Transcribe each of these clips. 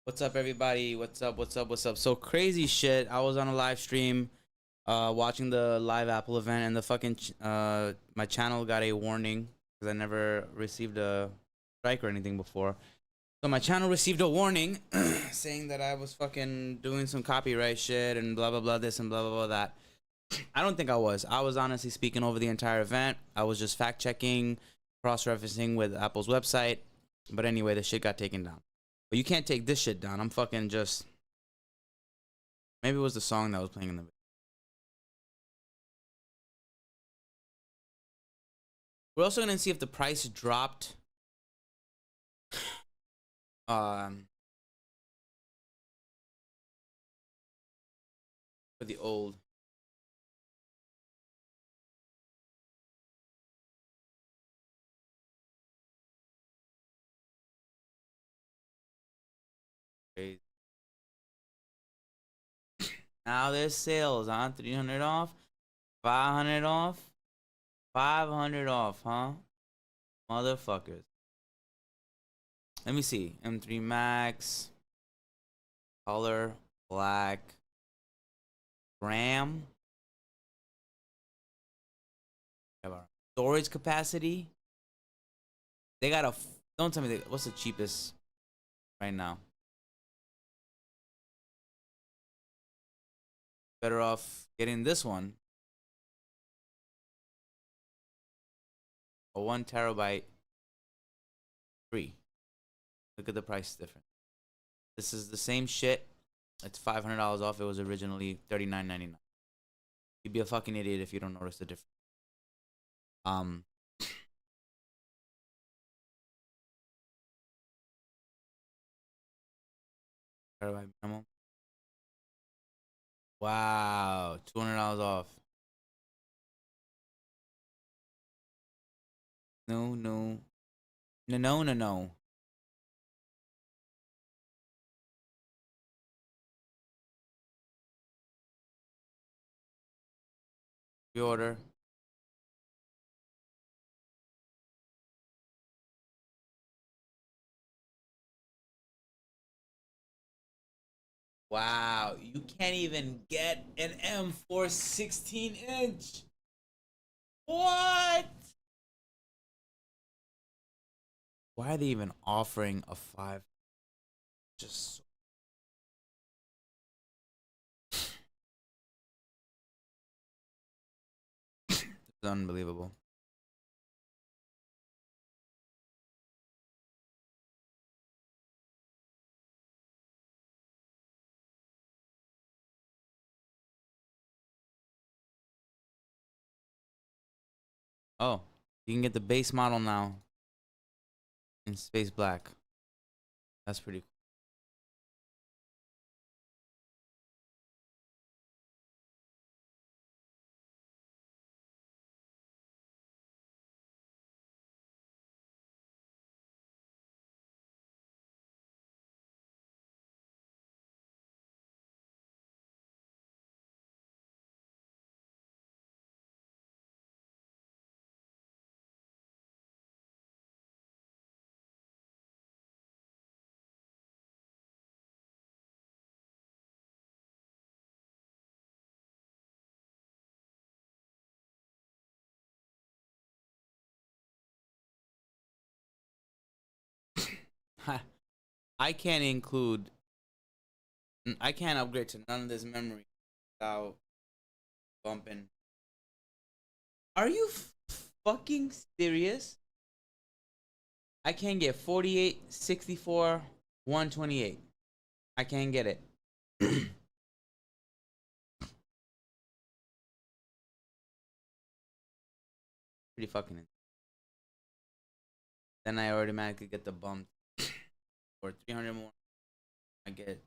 What's up, everybody? What's up? What's up? What's up? So crazy shit. I was on a live stream, watching the live Apple event, and the fucking my channel got a warning because I never received a strike or anything before. So my channel received a warning saying that I was fucking doing some copyright shit and blah blah blah this and blah blah blah that. I don't think I was. I was honestly speaking over the entire event. I was just fact checking, cross referencing with Apple's website. But anyway, the shit got taken down. But you can't take this shit down. I'm fucking just. Maybe it was the song that was playing in the. We're also gonna see if the price dropped. Um, for the old. Now there's sales on 300 off, 500 off, 500 off, huh? Motherfuckers. Let me see. M3 Max, color, black, RAM, storage capacity. They got a. Don't tell me what's the cheapest right now. Better off getting this one. A 1 TB free. Look at the price difference. This is the same shit. It's $500 off. It was originally $39.99. You'd be a fucking idiot if you don't notice the difference. Terabyte minimum. Wow, $200 off. No, no, no, no, no, no. Pre-order. Wow, you can't even get an M4 16-inch. What? Why are they even offering a 5? Just it's unbelievable. Oh, you can get the base model now in space black. That's pretty cool. I can't include. I can't upgrade to none of this memory without bumping. Are you fucking serious? I can't get 48, 64, 128. I can't get it. Pretty fucking. Then I automatically get the bump for 300 more. I get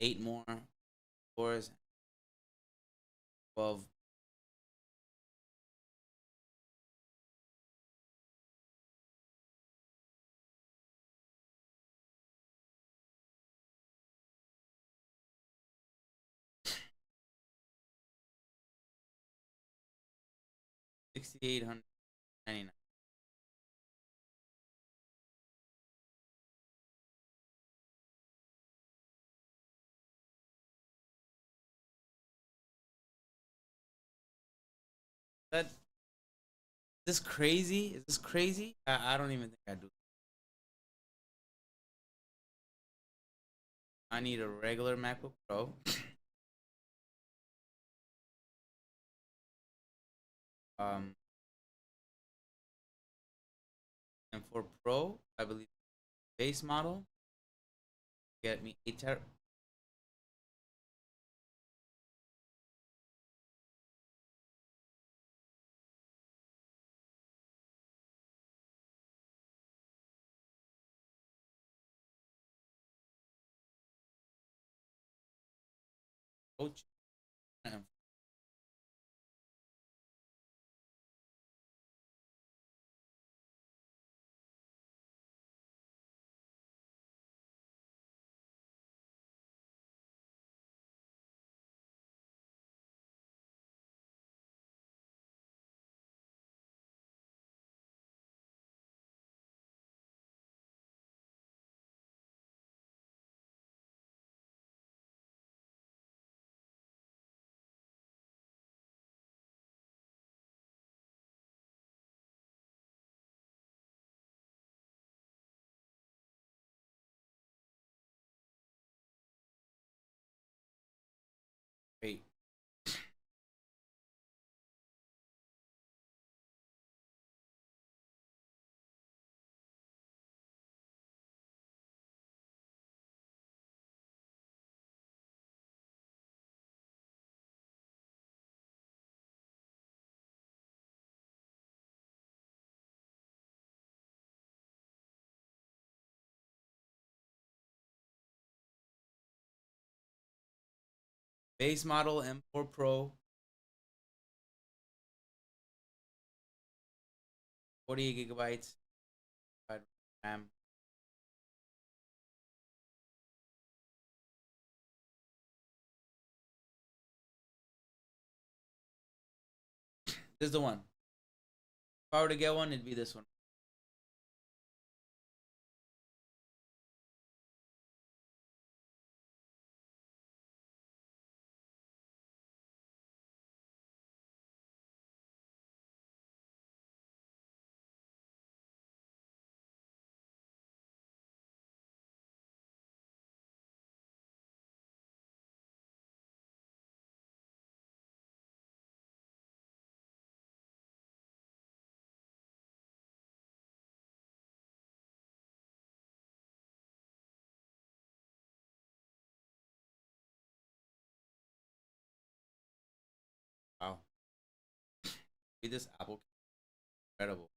8 more scores. 12. 6,899. That this crazy? Is this crazy? I don't even think I do. I need a regular MacBook Pro. Um, and for Pro, I believe base model get me 8 ter. Ouch. Wait. Base model M4 Pro, 48 gigabytes RAM. This is the one. If I were to get one, it'd be this one. Wow. Be this Apple incredible.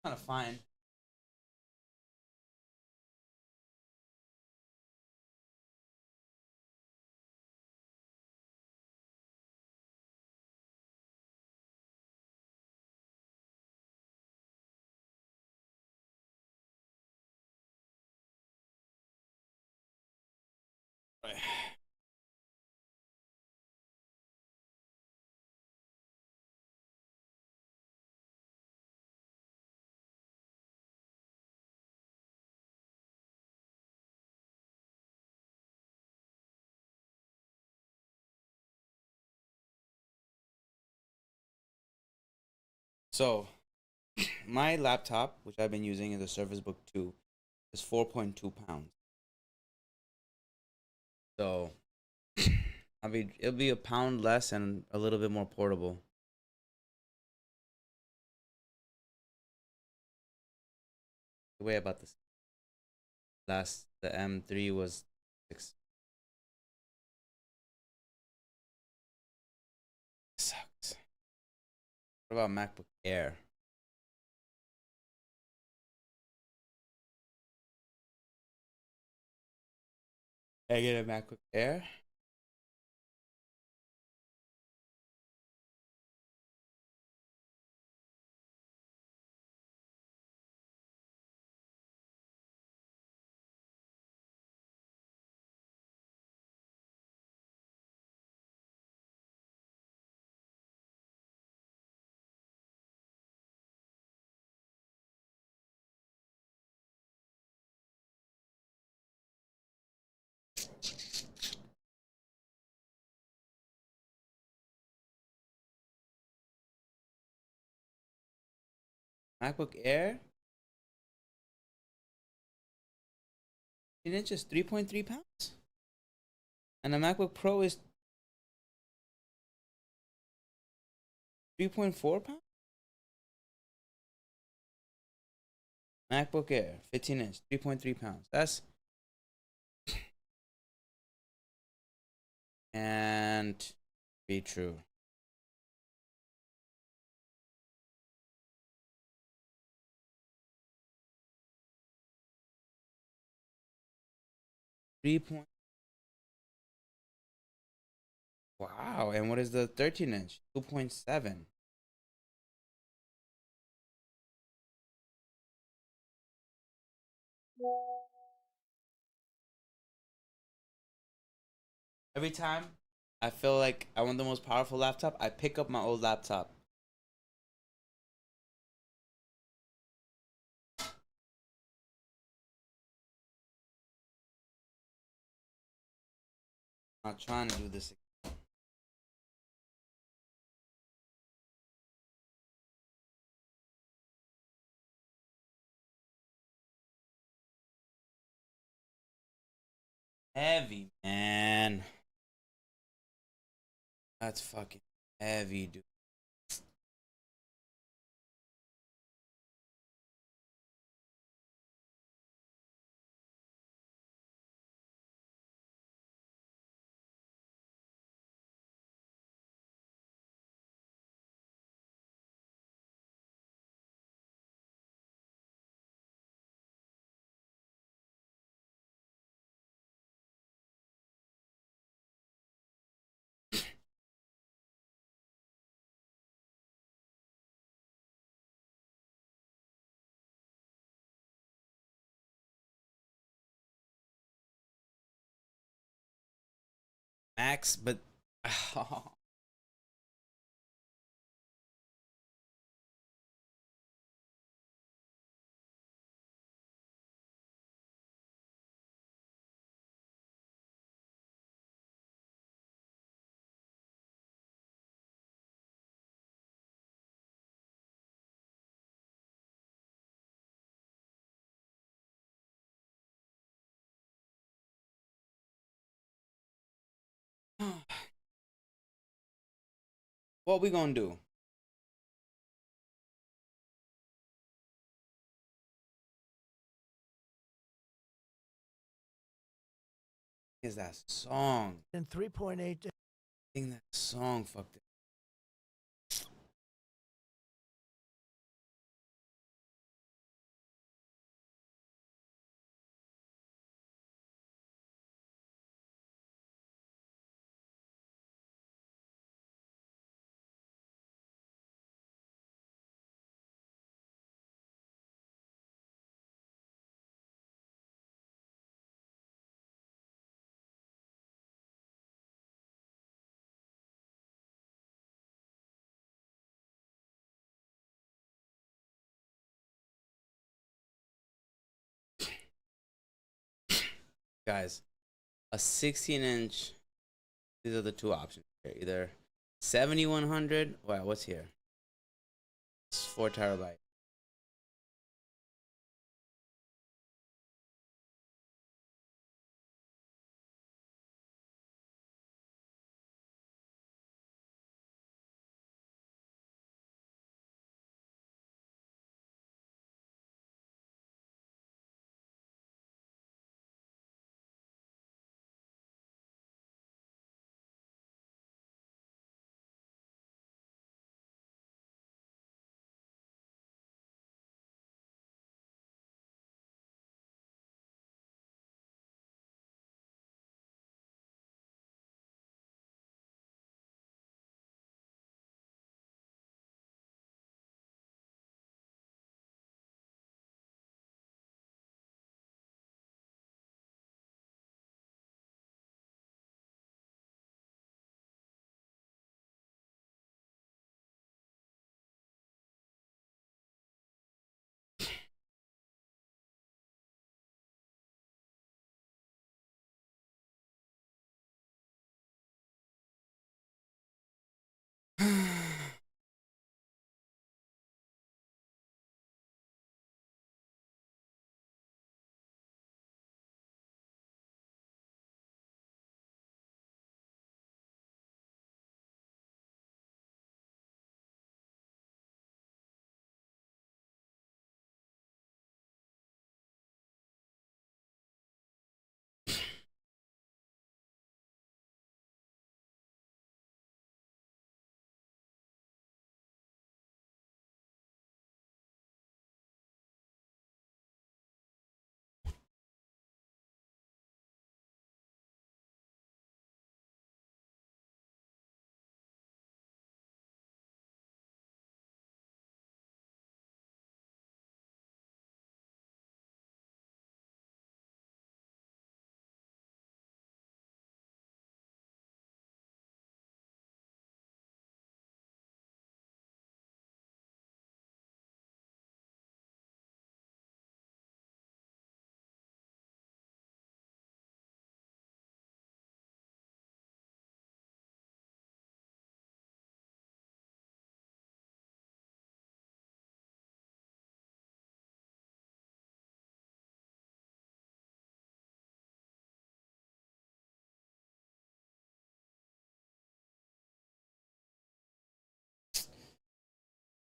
Kind of fine. Right. So my laptop, which I've been using, is a Surface Book 2, is 4.2 pounds. So it'll be a pound less and a little bit more portable. Way about this. The M3 was 6. Sucks. What about MacBook Air? I get a MacBook Air. MacBook Air, 10 inches, 3.3 pounds. And the MacBook Pro is 3.4 pounds. MacBook Air, 15 inch, 3.3 pounds. That's and be true. Three point. Wow. And what is the 13 inch? 2.7. Every time I feel like I want the most powerful laptop, I pick up my old laptop. I'm not trying to do this. Heavy, man. That's fucking heavy, dude. Max, but what we gonna do? Is that song? And 3.8. Sing that song. Fuck it. Guys, a 16-inch. These are the two options here. Either 7100. Wow, what's here? It's 4 terabyte.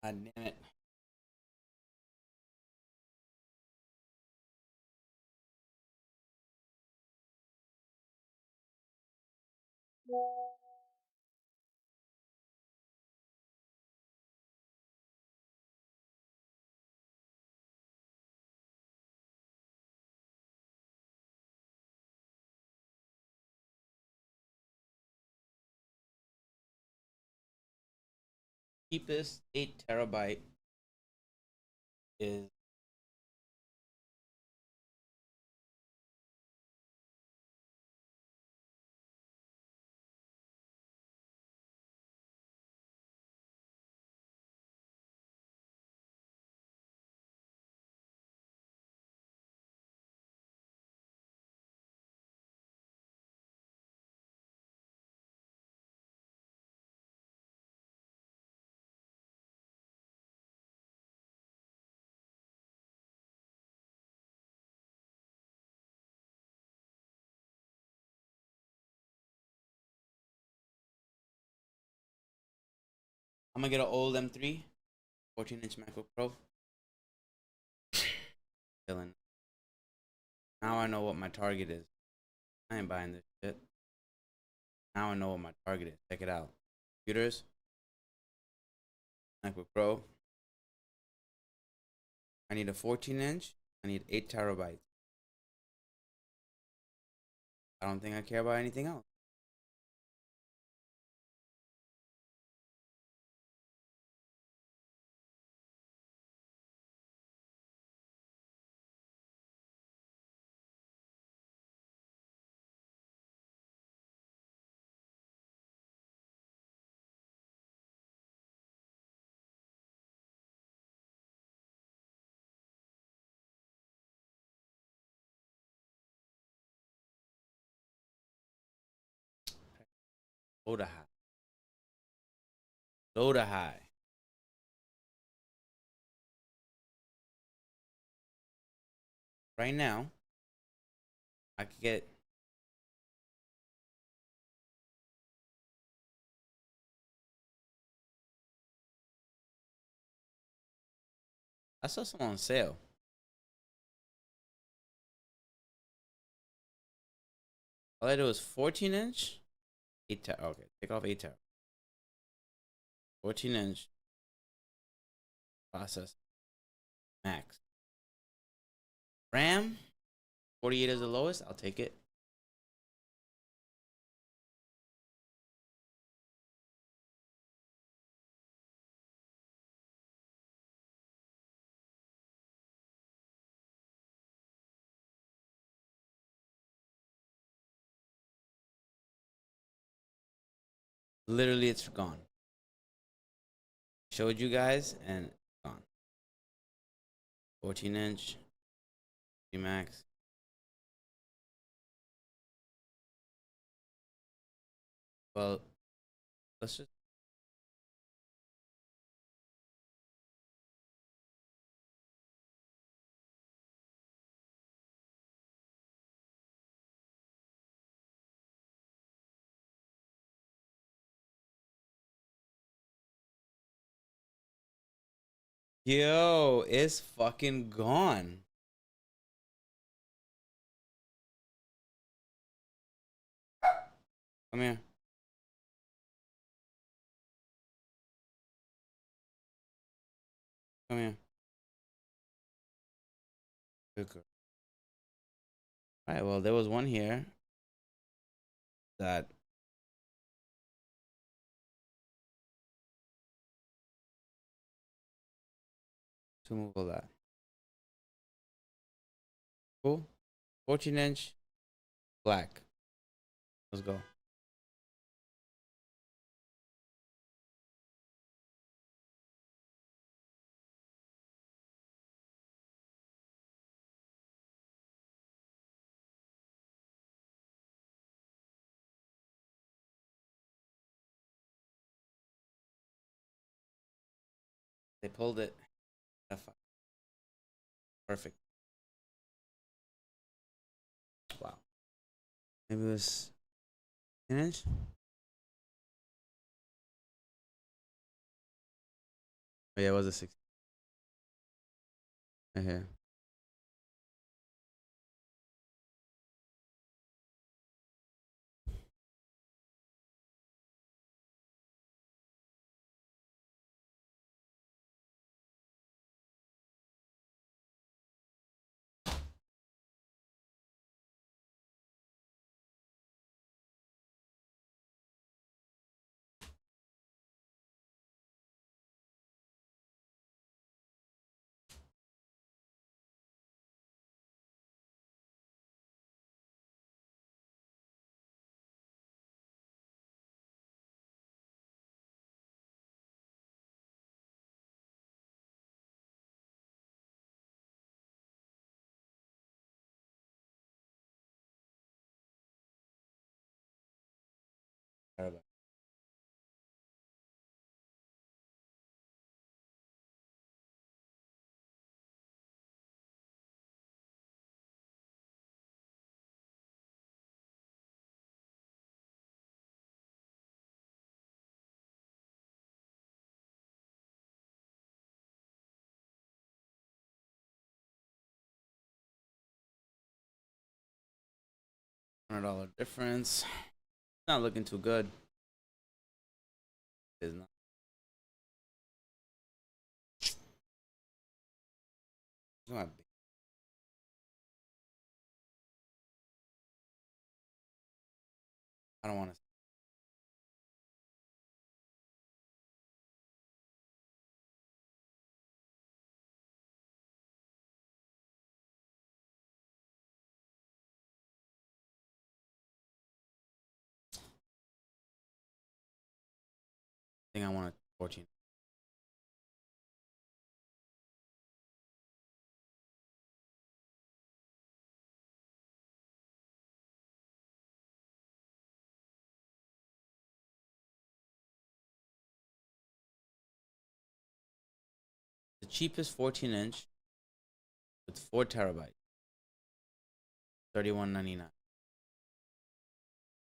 God damn it. Cheapest 8 terabyte is I'm gonna get an old M3, 14-inch MacBook Pro. Chilling. Now I know what my target is. I ain't buying this shit. Now I know what my target is. Check it out. Computers, MacBook Pro. I need a 14-inch. I need 8 terabytes. I don't think I care about anything else. Low to high. Low to high. Right now, I could get. I saw some on sale. All I did was 14-inch. 8 terabyte. Okay, take off 8 terabyte. 14-inch process max. RAM 48 is the lowest. I'll take it. Literally, it's gone. Showed you guys and gone. 14-inch max. Well, let's just. Yo, it's fucking gone. Come here. Come here. Good girl. All right. Well, there was one here that to move all that. Cool. 14-inch black. Let's go. They pulled it. Perfect. Wow. Maybe it was an inch. Oh yeah, it was a 6. Right here. $100 difference. Not looking too good. It's not. It's not big. I don't want to. I think I want a 14. the cheapest 14-inch with 4 terabytes, $31.99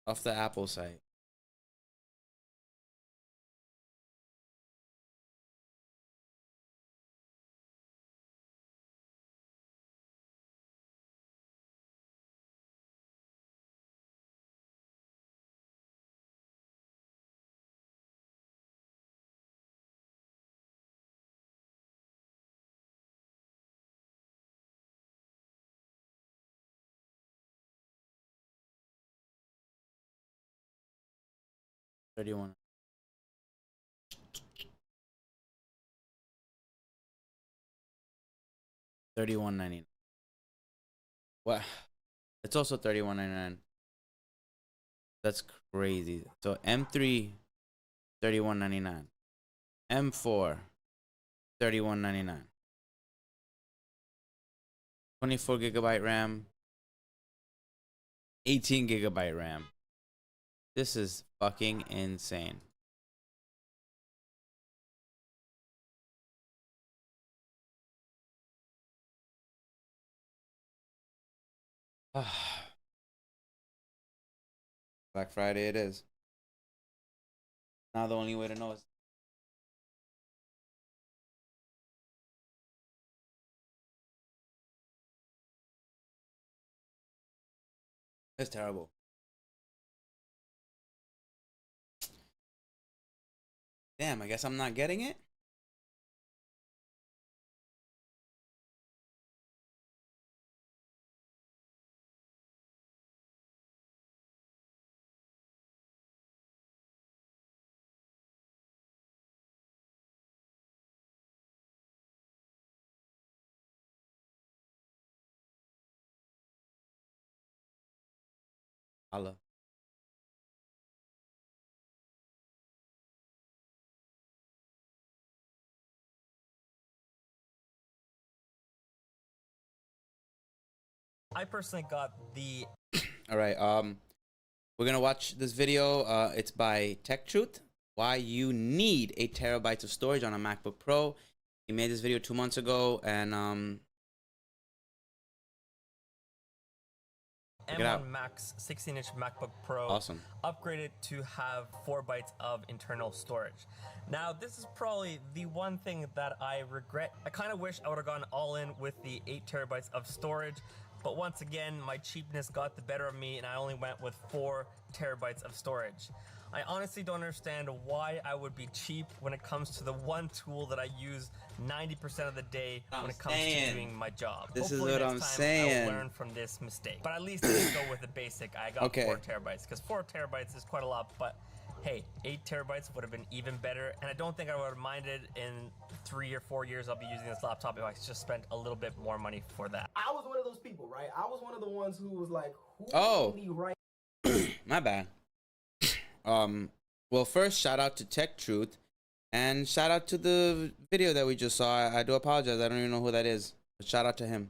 off the Apple site. $31. $31.99. What? It's also $31.99. That's crazy. So M3, $31.99. M4, $31.99. 24 gigabyte RAM, 18 gigabyte RAM. This is fucking insane. Black Friday it is. Now the only way to know is it's terrible. Damn, I guess I'm not getting it. Holla. I personally got the. All right. We're gonna watch this video. It's by Tech Truth. Why you need 8 terabytes of storage on a MacBook Pro. He made this video 2 months ago, and M1 Max 16-inch MacBook Pro. Awesome. Upgraded to have 4 bytes of internal storage. Now, this is probably the one thing that I regret. I kind of wish I would have gone all in with the 8 terabytes of storage. But once again, my cheapness got the better of me, and I only went with 4 terabytes of storage. I honestly don't understand why I would be cheap when it comes to the one tool that I use 90% of the day when it comes to doing my job. This Hopefully is what next I'm time saying. I'll learn from this mistake. But at least I didn't go with the basic. I got 4 terabytes, because 4 terabytes is quite a lot, but hey, 8 terabytes would have been even better, and I don't think I would have minded in 3 or 4 years I'll be using this laptop if I just spent a little bit more money for that. I was one of those people, right? I was one of the ones who was like, who really right? My bad. Well, first, shout out to Tech Truth, and shout out to the video that we just saw. I do apologize. I don't even know who that is, but shout out to him.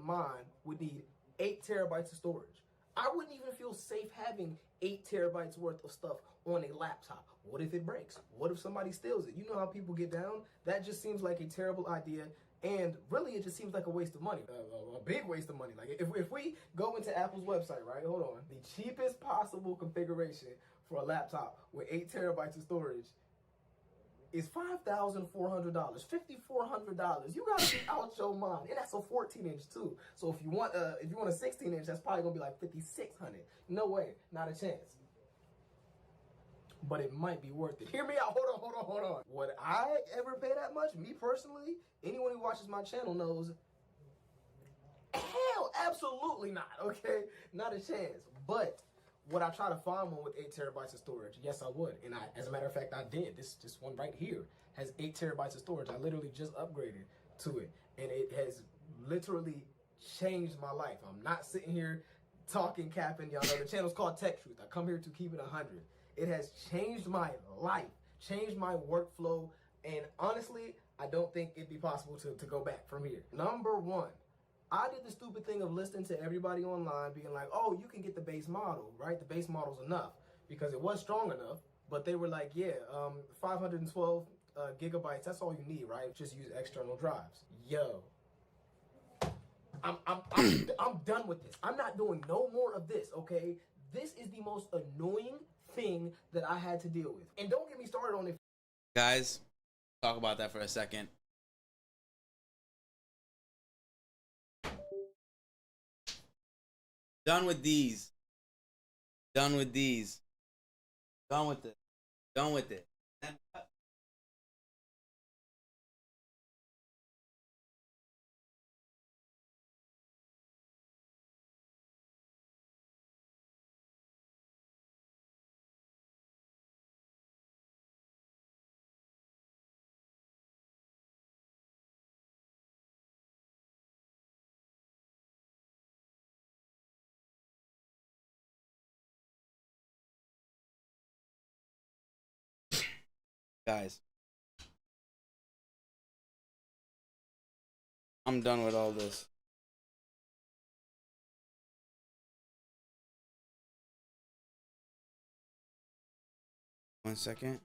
Mine would need 8 terabytes of storage. I wouldn't even feel safe having 8 terabytes worth of stuff on a laptop. What if it breaks? What if somebody steals it? You know how people get down? That just seems like a terrible idea. And really, it just seems like a waste of money, a big waste of money. Like if we go into Apple's website, right? Hold on. The cheapest possible configuration for a laptop with 8 terabytes of storage is $5,400, $5,400. You gotta be out your mind, and that's a 14-inch too. So if you want a 16-inch, that's probably gonna be like $5,600. No way, not a chance. But it might be worth it. Hear me out. Hold on. Would I ever pay that much? Me personally, anyone who watches my channel knows, hell, absolutely not. Okay, not a chance. But would I try to find one with 8 terabytes of storage? Yes, I would. And as a matter of fact, I did. This one right here has 8 terabytes of storage. I literally just upgraded to it, and it has literally changed my life. I'm not sitting here talking, capping. Y'all know the channel's called Tech Truth. I come here to keep it 100. It has changed my life, changed my workflow, and honestly, I don't think it'd be possible to go back from here. Number one, I did the stupid thing of listening to everybody online being like, oh, you can get the base model, right? The base model's enough, because it was strong enough, but they were like, yeah, 512 gigabytes. That's all you need, right? Just use external drives. Yo, I'm done with this. I'm not doing no more of this, okay? This is the most annoying thing that I had to deal with. And don't get me started on it. Guys, talk about that for a second. Done with these. Done with these. Done with it. Done with it. Guys, I'm done with all this. One second.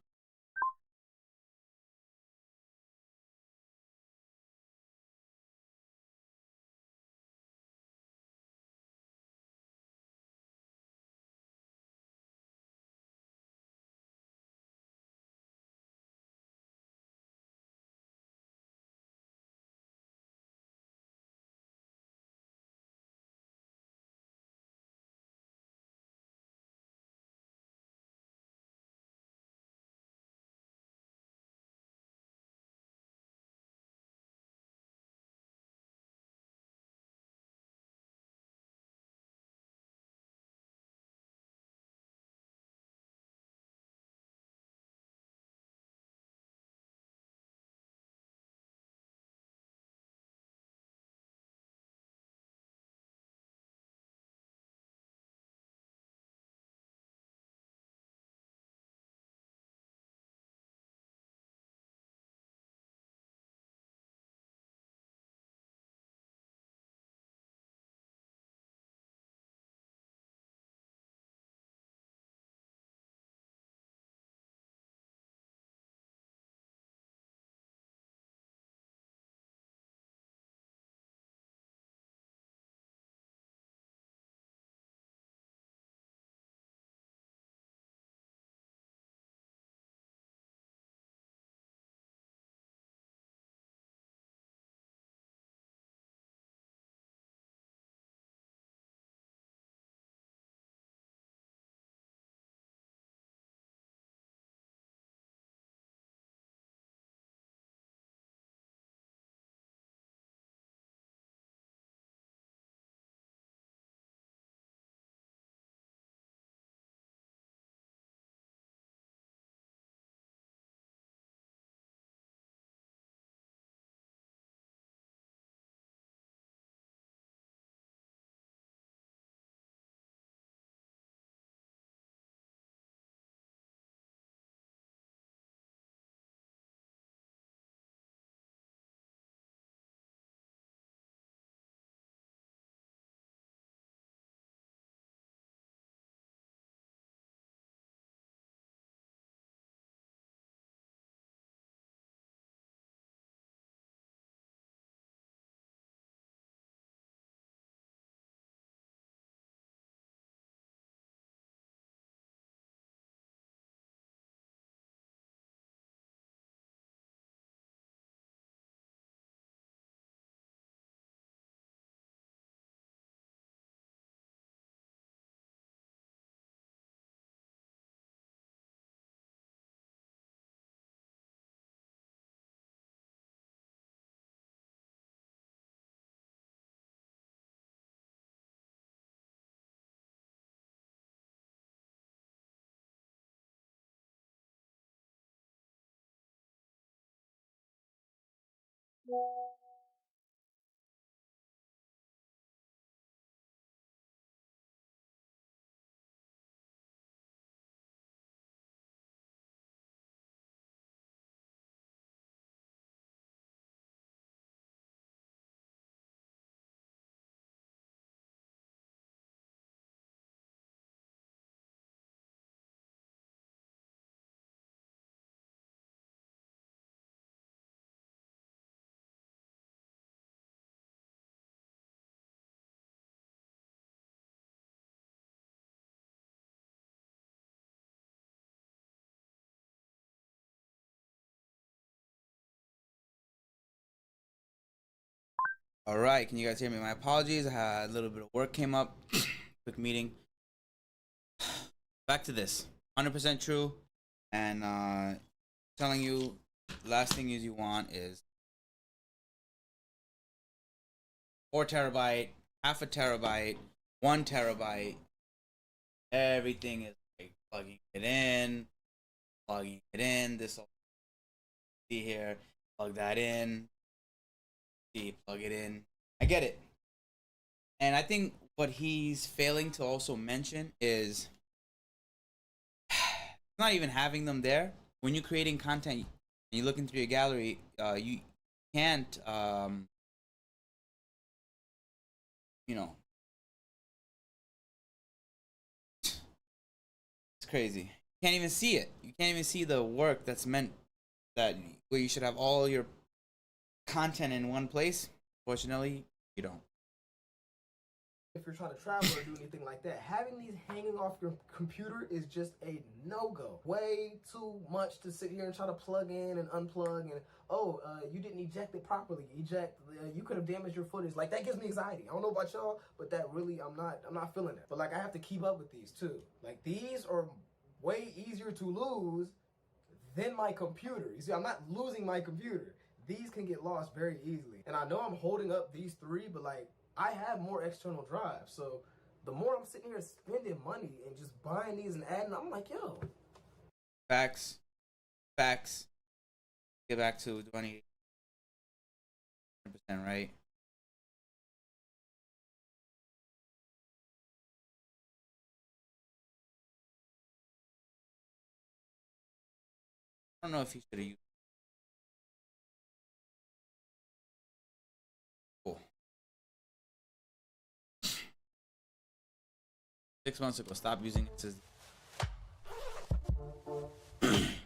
All right, can you guys hear me? My apologies. I had a little bit of work came up. Quick meeting. Back to this. 100% true. And telling you, last thing you want is 4 terabyte, half a terabyte, 1 terabyte. Everything is like plugging it in. This will see here. Plug that in. See, plug it in. I get it. And I think what he's failing to also mention is not even having them there. When you're creating content and you're looking through your gallery, you can't, you know, it's crazy. You can't even see it. You can't even see the work that's meant that where you should have all your content in one place. Fortunately, you don't. If you're trying to travel or do anything like that, having these hanging off your computer is just a no-go. Way too much to sit here and try to plug in and unplug and, you didn't eject it properly. You could have damaged your footage. Like, that gives me anxiety. I don't know about y'all, but that really, I'm not feeling it. But like, I have to keep up with these too. Like, these are way easier to lose than my computer. You see, I'm not losing my computer. These can get lost very easily. And I know I'm holding up these 3, but like, I have more external drive, so the more I'm sitting here spending money and just buying these and adding, I'm like, yo. Facts. Get back to 20%, right? I don't know if he should have used. Cool. 6 months ago, stop using it.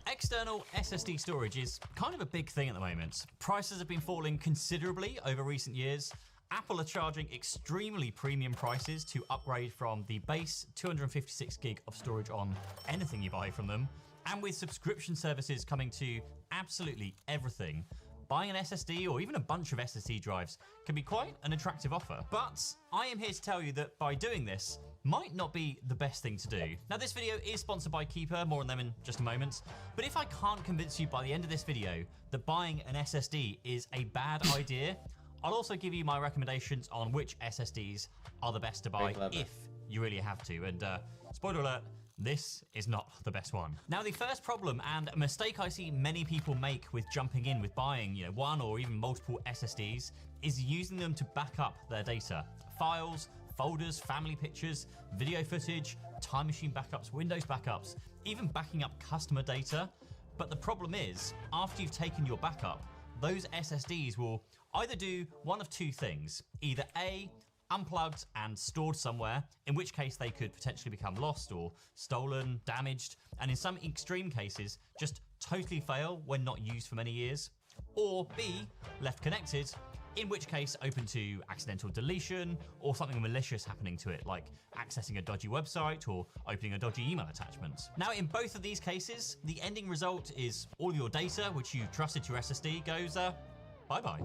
External SSD storage is kind of a big thing at the moment. Prices have been falling considerably over recent years. Apple are charging extremely premium prices to upgrade from the base 256 gig of storage on anything you buy from them. And with subscription services coming to absolutely everything, buying an SSD or even a bunch of SSD drives can be quite an attractive offer. But I am here to tell you that by doing this, might not be the best thing to do. Now, this video is sponsored by Keeper, more on them in just a moment. But if I can't convince you by the end of this video that buying an SSD is a bad idea, I'll also give you my recommendations on which SSDs are the best to buy if you really have to. And spoiler alert, this is not the best one. Now, the first problem and a mistake I see many people make with jumping in with buying, one or even multiple SSDs is using them to back up their data. Files, folders, family pictures, video footage, time machine backups, Windows backups, even backing up customer data. But the problem is, after you've taken your backup, those SSDs will either do one of 2 things. Either A, unplugged and stored somewhere, in which case they could potentially become lost or stolen, damaged, and in some extreme cases, just totally fail when not used for many years. Or B, left connected, in which case open to accidental deletion or something malicious happening to it, like accessing a dodgy website or opening a dodgy email attachment. Now, in both of these cases, the ending result is all your data, which you trusted to your SSD, goes bye-bye.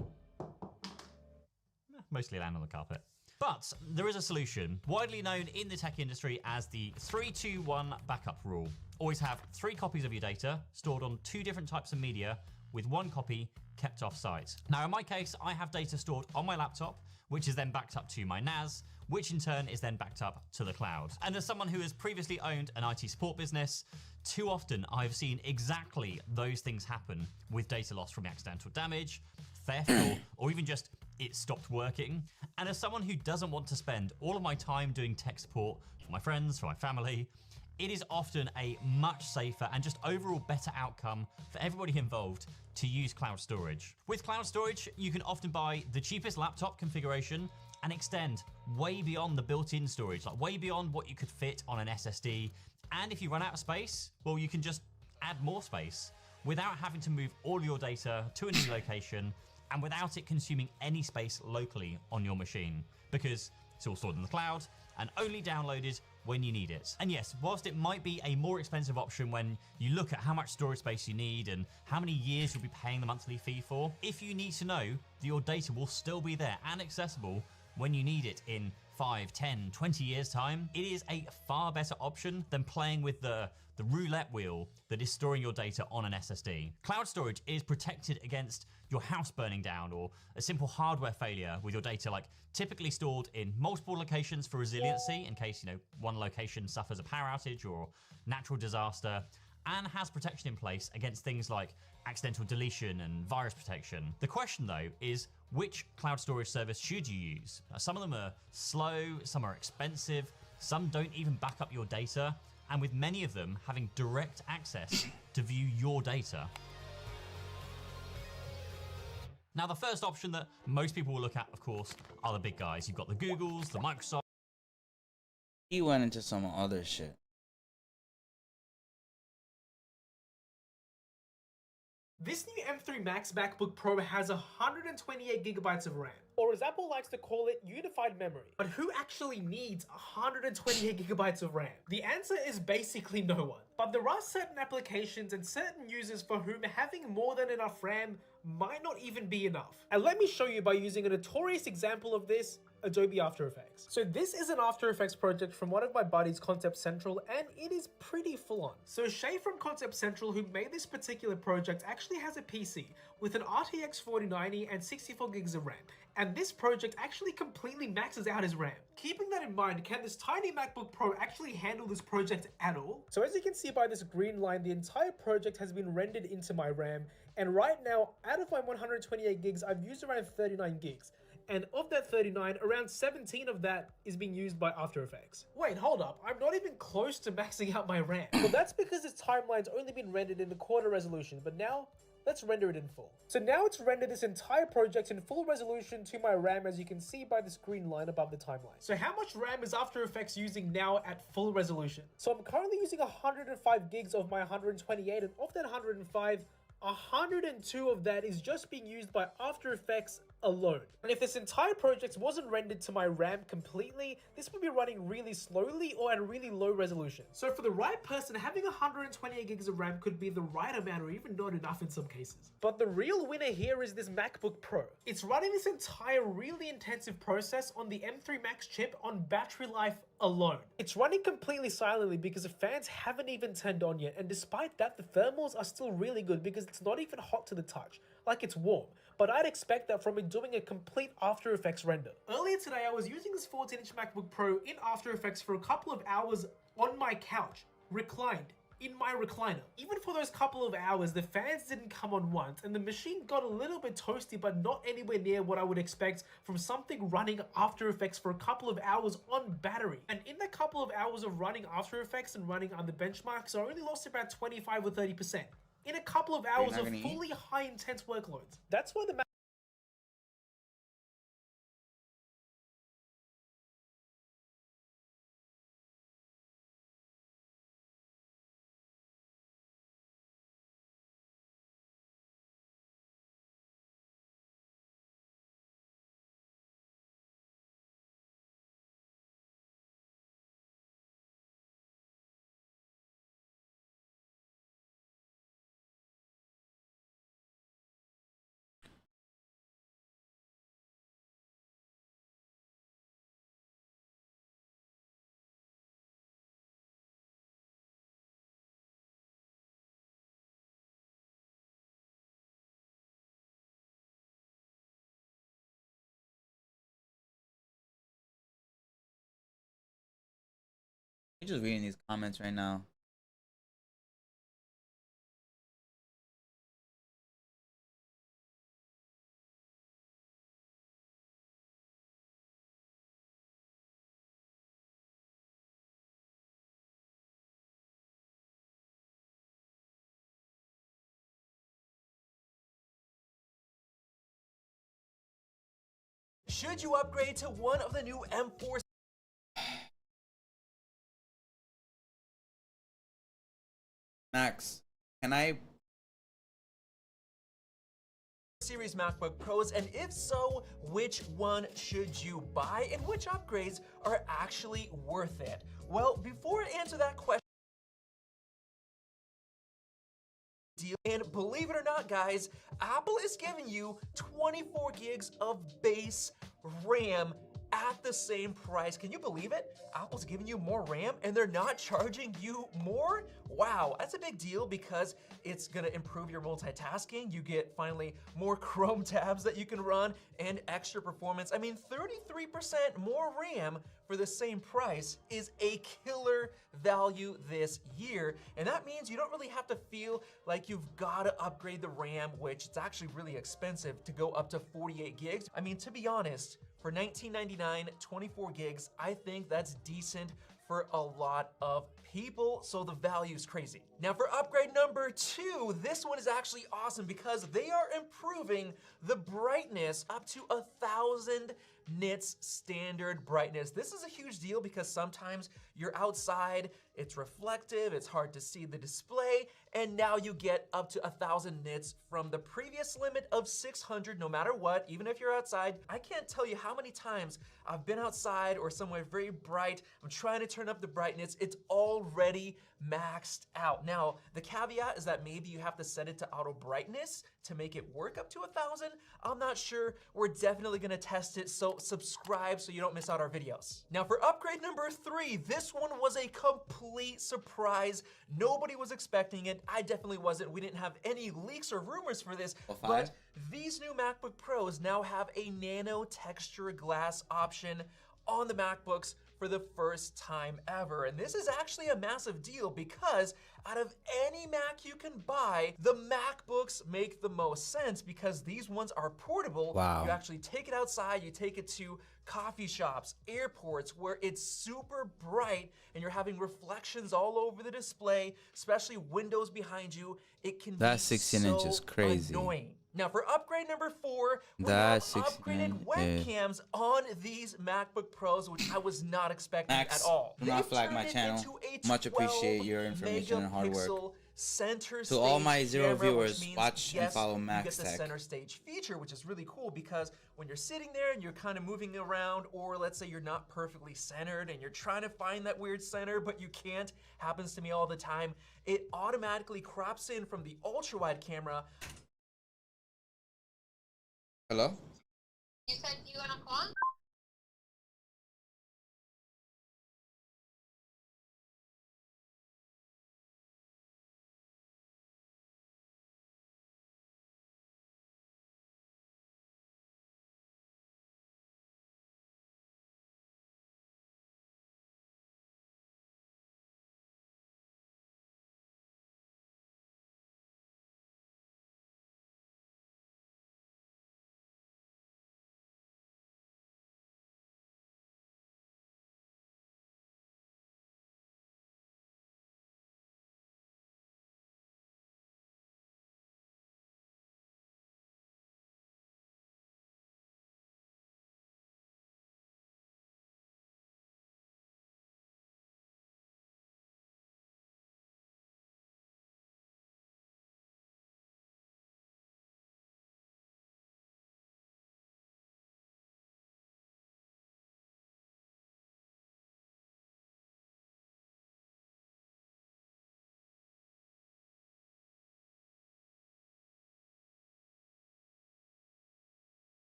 Mostly land on the carpet. But there is a solution, widely known in the tech industry as the 3-2-1 backup rule. Always have 3 copies of your data stored on 2 different types of media, with 1 copy kept off-site. Now, in my case, I have data stored on my laptop, which is then backed up to my NAS, which in turn is then backed up to the cloud. And as someone who has previously owned an IT support business, too often I've seen exactly those things happen with data loss from accidental damage, theft, or even just it stopped working. And as someone who doesn't want to spend all of my time doing tech support for my friends, for my family, it is often a much safer and just overall better outcome for everybody involved to use cloud storage. With cloud storage, you can often buy the cheapest laptop configuration and extend way beyond the built-in storage, like way beyond what you could fit on an SSD. And if you run out of space, well, you can just add more space without having to move all your data to a new location and without it consuming any space locally on your machine. Because It's all stored in the cloud and only downloaded when you need it. And yes, whilst it might be a more expensive option when you look at how much storage space you need and how many years you'll be paying the monthly fee for, if you need to know that your data will still be there and accessible when you need it in 5, 10, 20 years time, it is a far better option than playing with the roulette wheel that is storing your data on an SSD. Cloud storage is protected against your house burning down or a simple hardware failure with your data, like typically stored in multiple locations for resiliency in case, one location suffers a power outage or natural disaster, and has protection in place against things like accidental deletion and virus protection. The question though is, which cloud storage service should you use? Some of them are slow, some are expensive, some don't even back up your data, and with many of them having direct access to view your data. Now, the first option that most people will look at, of course, are the big guys. You've got the Googles, the Microsoft. He went into some other shit. This new M3 Max MacBook Pro has 128 gigabytes of RAM, or as Apple likes to call it, unified memory. But who actually needs 128 gigabytes of RAM? The answer is basically no one. But there are certain applications and certain users for whom having more than enough RAM might not even be enough. And let me show you by using a notorious example of this, Adobe After Effects. So this is an After Effects project from one of my buddies, Concept Central, and it is pretty full on. So Shay from Concept Central, who made this particular project, actually has a PC with an RTX 4090 and 64 gigs of RAM. And this project actually completely maxes out his RAM. Keeping that in mind, can this tiny MacBook Pro actually handle this project at all? So as you can see by this green line, the entire project has been rendered into my RAM. And right now, out of my 128 gigs, I've used around 39 gigs. And of that 39, around 17 of that is being used by After Effects. Wait, hold up, I'm not even close to maxing out my RAM. Well, that's because this timeline's only been rendered in the quarter resolution, but now, let's render it in full. So now it's rendered this entire project in full resolution to my RAM, as you can see by this green line above the timeline. So how much RAM is After Effects using now at full resolution? So I'm currently using 105 gigs of my 128, and of that 105, 102 of that is just being used by After Effects alone. And if this entire project wasn't rendered to my RAM completely, this would be running really slowly or at a really low resolution. So for the right person, having 128 gigs of RAM could be the right amount or even not enough in some cases. But the real winner here is this MacBook Pro. It's running this entire really intensive process on the M3 Max chip on battery life alone. It's running completely silently because the fans haven't even turned on yet, and despite that, the thermals are still really good because it's not even hot to the touch, like it's warm. But I'd expect that from it doing a complete After Effects render. Earlier today, I was using this 14-inch MacBook Pro in After Effects for a couple of hours on my couch, reclined, in my recliner. Even for those couple of hours, the fans didn't come on once, and the machine got a little bit toasty, but not anywhere near what I would expect from something running After Effects for a couple of hours on battery. And in the couple of hours of running After Effects and running on the benchmarks, I only lost about 25 or 30%. In a couple of hours of fully high intense workloads. That's why the I'm just reading these comments right now. Should you upgrade to one of the new M4? Max, can I Series MacBook Pros, and if so, which one should you buy and which upgrades are actually worth it? Well, before I answer that question, and believe it or not, guys, Apple is giving you 24 gigs of base RAM at the same price. Can you believe it? Apple's giving you more RAM and they're not charging you more? Wow, that's a big deal because it's gonna improve your multitasking. You get finally more Chrome tabs that you can run and extra performance. I mean, 33% more RAM for the same price is a killer value this year. And that means you don't really have to feel like you've gotta upgrade the RAM, which it's actually really expensive to go up to 48 gigs. I mean, to be honest, for $19.99, 24 gigs, I think that's decent for a lot of people, so the value is crazy. Now for upgrade number 2, this one is actually awesome because they are improving the brightness up to 1,000 nits standard brightness. This is a huge deal because sometimes you're outside, it's reflective, it's hard to see the display, and now you get up to 1,000 nits from the previous limit of 600 no matter what, even if you're outside. I can't tell you how many times I've been outside or somewhere very bright, I'm trying to turn up the brightness, it's already maxed out. Now, the caveat is that maybe you have to set it to auto brightness to make it work up to 1,000. I'm not sure. We're definitely gonna test it, so subscribe so you don't miss out our videos. Now for upgrade number 3, this one was a complete surprise. Nobody was expecting it. I definitely wasn't. We didn't have any leaks or rumors for this, but these new MacBook Pros now have a nano texture glass option on the MacBooks for the first time ever. And this is actually a massive deal because out of any Mac you can buy, the MacBooks make the most sense because these ones are portable. Wow. You actually take it outside, you take it to coffee shops, airports, where it's super bright and you're having reflections all over the display, especially windows behind you. It can that be 16 so inches crazy. annoying. Now for upgrade number 4, we That have 16 upgraded webcams on these MacBook Pros, which I was not expecting Max, at all. do not They've flag my turned it channel. into a Much appreciate 12 your information and hard work. megapixel center To all my stage 0 camera, which viewers, means, watch and yes, follow you Max get the Tech. center stage feature, which is really cool because when you're sitting there and you're kind of moving around, or let's say you're not perfectly centered and you're trying to find that weird center, but you can't, happens to me all the time, it automatically crops in from the ultra wide camera. Hello? You said you wanna call?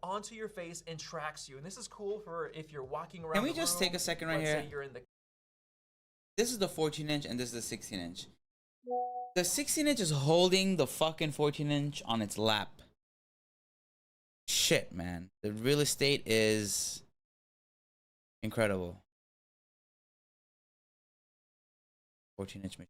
Onto your face and tracks you. And this is cool for if you're walking around. Can we the just room, take a second right let's here? say you're in the This is the 14-inch and this is the 16-inch. The 16-inch is holding the fucking 14-inch on its lap. Shit, man. The real estate is incredible. 14-inch machine.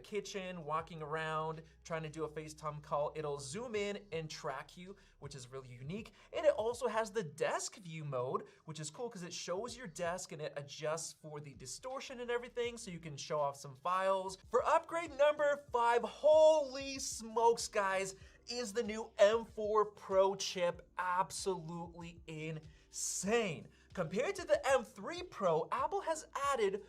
kitchen, walking around, trying to do a FaceTime call, it'll zoom in and track you, which is really unique. And it also has the desk view mode, which is cool because it shows your desk and it adjusts for the distortion and everything, so you can show off some files. For upgrade number 5, holy smokes, guys, is the new M4 Pro chip absolutely insane. Compared to the M3 Pro, Apple has added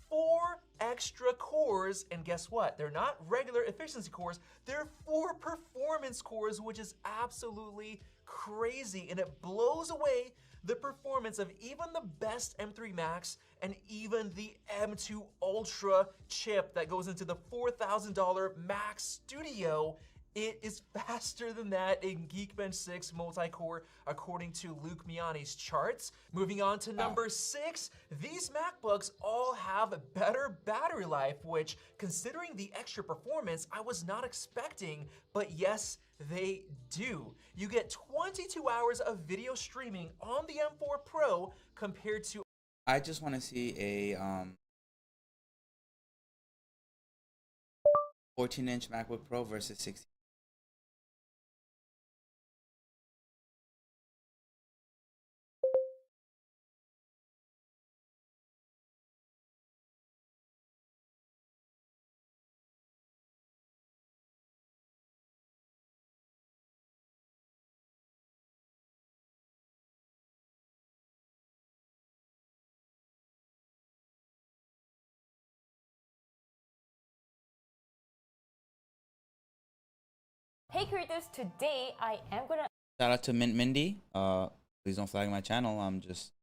4 extra cores, and guess what? They're not regular efficiency cores, they're 4 performance cores, which is absolutely crazy, and it blows away the performance of even the best M3 Max and even the M2 Ultra chip that goes into the $4,000 Mac Studio. It is faster than that in Geekbench 6 multi-core, according to Luke Miani's charts. Moving on to number 6, these MacBooks all have better battery life, which, considering the extra performance, I was not expecting, but yes, they do. You get 22 hours of video streaming on the M4 Pro compared to... I just want to see a 14-inch MacBook Pro versus 16. Hey creators, today I am gonna Shout out to Mint Mindy. Please don't flag my channel. I'm just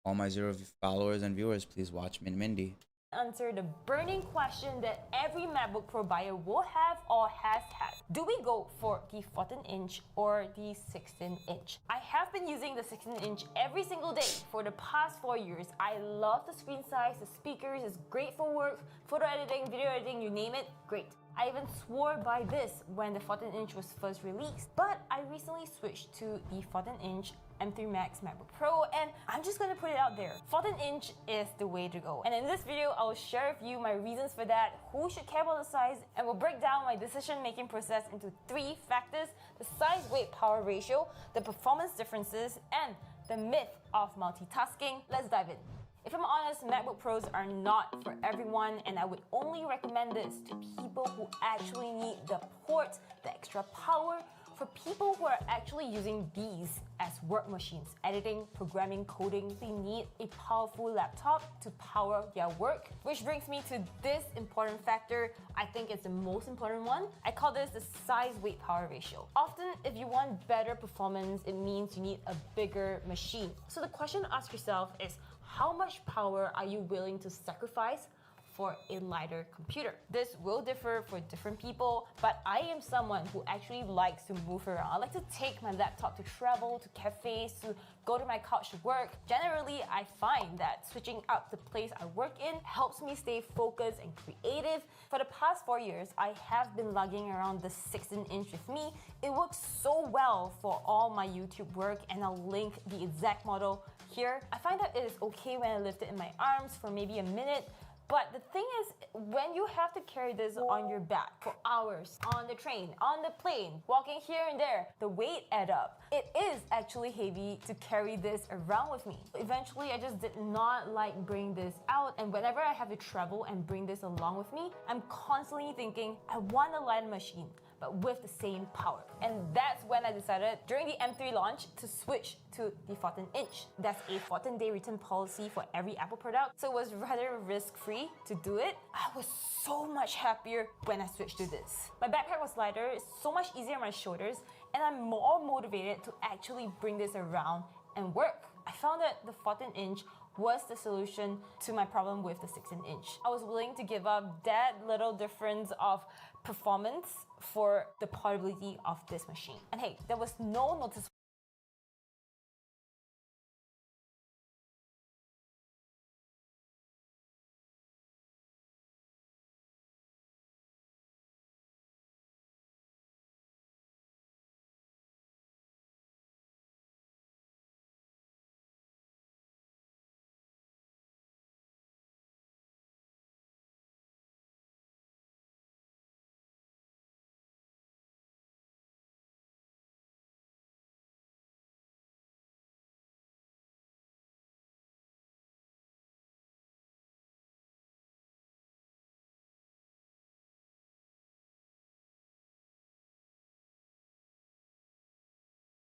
all my 0 followers and viewers. Please watch Mint Mindy. answer the burning question that every MacBook Pro buyer will have or has had. Do we go for the 14-inch or the 16-inch? I have been using the 16-inch every single day for the past 4 years. I love the screen size, the speakers, it's great for work, photo editing, video editing, you name it, great. I even swore by this when the 14-inch was first released, but I recently switched to the 14-inch M3 Max MacBook Pro, and I'm just gonna put it out there. 14-inch is the way to go. And in this video, I will share with you my reasons for that, who should care about the size, and we'll break down my decision-making process into 3 factors: the size, weight, power ratio, the performance differences, and the myth of multitasking. Let's dive in. If I'm honest, MacBook Pros are not for everyone, and I would only recommend this to people who actually need the port, the extra power, for people who are actually using these as work machines, editing, programming, coding. They need a powerful laptop to power their work. Which brings me to this important factor. I think it's the most important one. I call this the size-weight power ratio. Often, if you want better performance, it means you need a bigger machine. So the question to ask yourself is, how much power are you willing to sacrifice for a lighter computer? This will differ for different people, but I am someone who actually likes to move around. I like to take my laptop to travel, to cafes, to go to my couch to work. Generally, I find that switching up the place I work in helps me stay focused and creative. For the past 4 years, I have been lugging around the 16-inch with me. It works so well for all my YouTube work, and I'll link the exact model here. I find that it is okay when I lift it in my arms for maybe a minute. But the thing is, when you have to carry this on your back for hours, on the train, on the plane, walking here and there, the weight adds up. It is actually heavy to carry this around with me. Eventually, I just did not like bringing this out, and whenever I have to travel and bring this along with me, I'm constantly thinking, I want a lighter machine, but with the same power. And that's when I decided during the M3 launch to switch to the 14-inch. That's a 14-day return policy for every Apple product, so it was rather risk-free to do it. I was so much happier when I switched to this. My backpack was lighter, it's so much easier on my shoulders, and I'm more motivated to actually bring this around and work. I found that the 14-inch was the solution to my problem with the 16-inch. I was willing to give up that little difference of performance for the portability of this machine. And hey, there was no noticeable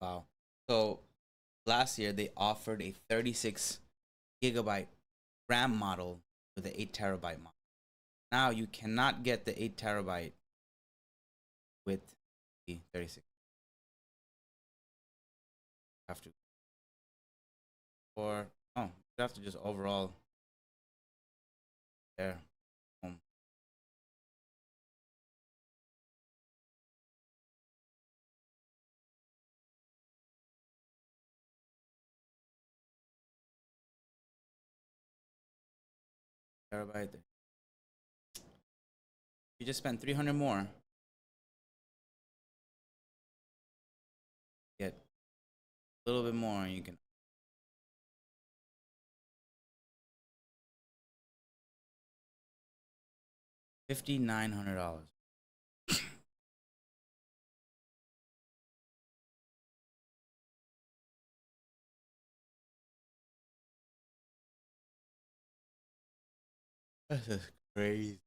Wow. So last year they offered a 36 gigabyte RAM model with an 8 terabyte model. Now you cannot get the 8 terabyte with the 36. You have to, or oh, you have to just overall there. Boom. Terabyte there. You just spent 300 more. Get a little bit more, and you can. $5,900. This is crazy.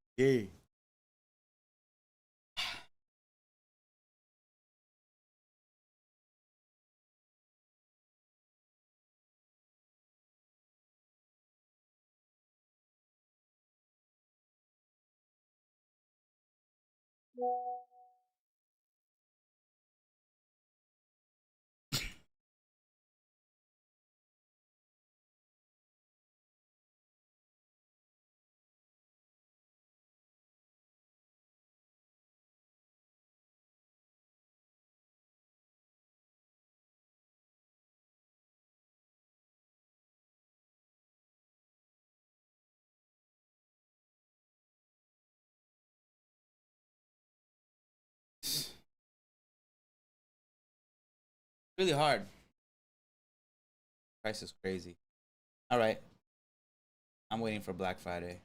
Really hard. Price is crazy. All right. I'm waiting for Black Friday.